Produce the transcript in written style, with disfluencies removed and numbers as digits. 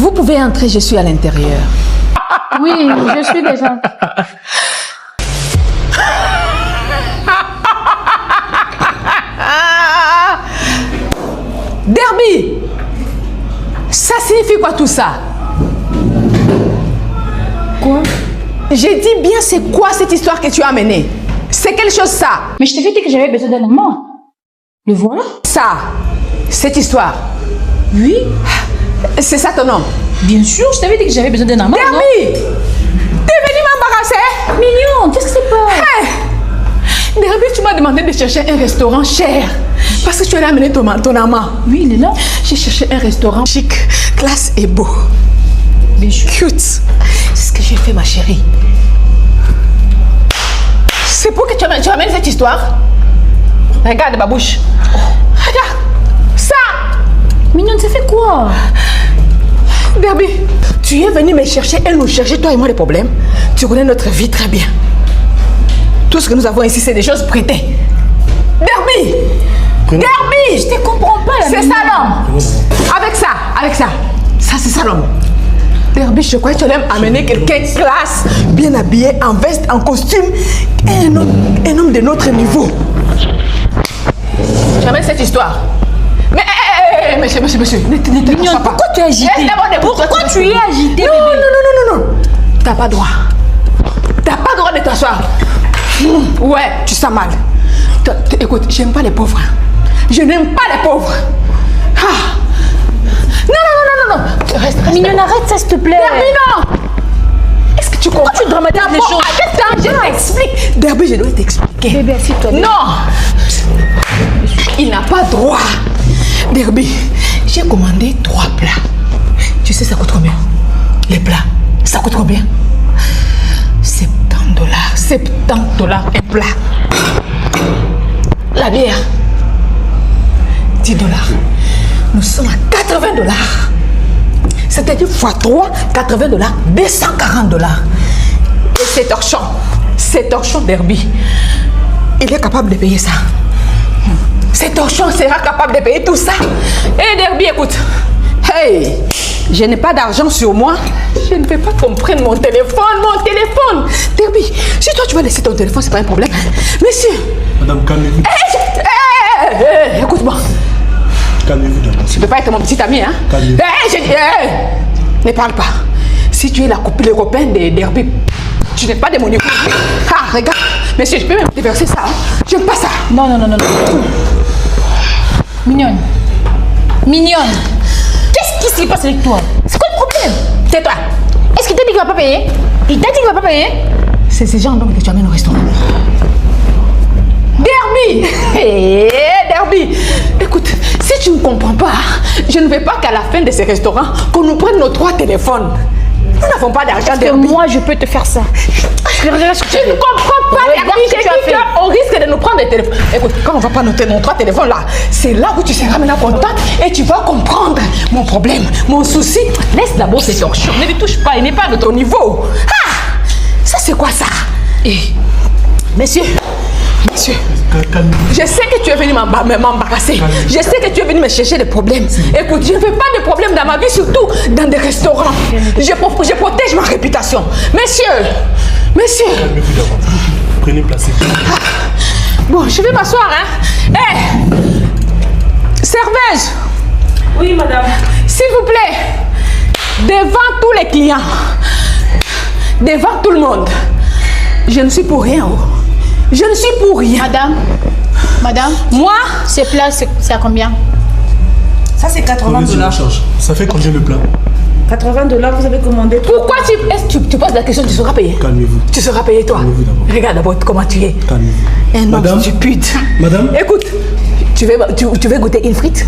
Vous pouvez entrer, je suis à l'intérieur. Oui, je suis déjà. Derby! Ça signifie quoi tout ça? Quoi? J'ai dit bien c'est quoi cette histoire que tu as amenée? C'est quelque chose ça? Mais je t'avais dit que j'avais besoin d'un amant. Le voilà? Ça, cette histoire. Oui. C'est ça ton nom? Bien sûr, je t'avais dit que j'avais besoin d'un amant. Derby! T'es venu m'embarrasser? Mignon, qu'est-ce que c'est pas? Hey! Derby, tu m'as demandé de chercher un restaurant cher. Parce que tu allais amener ton amant. Oui, il est là. J'ai cherché un restaurant chic, classe et beau. Bien sûr. Cute. C'est ce que j'ai fait, ma chérie. C'est pour que tu amènes cette histoire. Regarde ma bouche. Regarde. Ça. Mignonne, ça fait quoi? Derby, tu es venu me chercher et nous chercher, toi et moi, des problèmes. Tu connais notre vie très bien. Tout ce que nous avons ici, c'est des choses prêtées. Derby. Derby. Je te comprends pas. C'est ça l'homme. Avec ça. Ça, c'est ça l'homme. Derby, je crois que tu allais amener quelqu'un classe, bien habillé, en veste, en costume, et un homme de notre niveau. J'amène cette histoire. Mais, monsieur, ne Mignonne, pas. pourquoi tu es agitée? Pourquoi tu es agitée? Non. T'as pas droit. T'as pas droit de t'asseoir. Ouais, tu sens mal. Écoute, j'aime pas les pauvres. Je n'aime pas les pauvres. Ah. Non. Reste. Mignonne, arrête ça, s'il te plaît. Derby, non. Est-ce que tu comprends? Pourquoi tu dramatises les choses? Attends, je t'explique. Derby, je dois t'expliquer. Bébé, assieds-toi. Non. Il n'a pas droit. Derby, j'ai commandé 3 plats. Tu sais, ça coûte combien? Les plats, ça coûte combien? $70. $70 un plat. La bière, $10. Nous sommes à $80. C'est-à-dire x3, $80, $240. Et cet torchon Derby, il est capable de payer ça. Cet torchon sera capable de payer tout ça. Et Derby, écoute. Hey, je n'ai pas d'argent sur moi. Je ne vais pas comprendre mon téléphone. Derby, si toi tu vas laisser ton téléphone, c'est pas un problème. Monsieur. Madame, calmez-vous. Écoute-moi. Calmez-vous d'abord. Tu ne peux pas être mon petit ami, hein? Calmez-vous. Ne parle pas. Si tu es le copain de Derby, tu n'es pas de mon niveau. Ah, regarde. Monsieur, je peux même te verser ça. Hein? J'aime pas ça. Non. Mignonne. Qu'est-ce qui se passe avec toi? C'est quoi le problème? Tais-toi. Est-ce qu'il t'a dit qu'il va pas payer? Il t'a dit qu'il va pas payer? C'est ce genre d'homme que tu amènes au restaurant. Derby. Derby. Écoute, si tu ne comprends pas, je ne veux pas qu'à la fin de ce restaurant, qu'on nous prenne nos 3 téléphones. Nous n'avons pas d'argent, Derby. Moi, je peux te faire ça. Tu ne comprends pas, Derby. J'ai dit qu'on risque de nous prendre des téléphones. Écoute, quand on va pas noter nos 3 téléphones là, c'est là où tu seras maintenant contente et tu vas comprendre mon problème, mon souci. Laisse d'abord ces torchons. Ne les touche pas, il n'est pas de ton niveau. Ah, ça c'est quoi ça? Monsieur, je sais que tu es venu m'embarrasser. Je sais que tu es venu me chercher des problèmes. Écoute, je ne veux pas de problèmes dans ma vie, surtout dans des restaurants. Je protège ma réputation. Monsieur. Calmez-vous d'abord. Prenez place. Bon, je vais m'asseoir, hein. Serveuse. Oui, madame. S'il vous plaît, devant tous les clients, devant tout le monde, je ne suis pour rien. Je ne suis pour rien. Madame, moi, ces plats, c'est à combien? Ça, c'est $80. Ça fait combien le plat? $80, vous avez commandé. Pourquoi tu poses la question, tu seras payé? Calmez-vous. Tu seras payé, toi. Calmez-vous d'abord. Regarde d'abord comment tu es. Calmez-vous. Un homme Madame? stupide. Madame? Écoute, tu veux goûter une frite?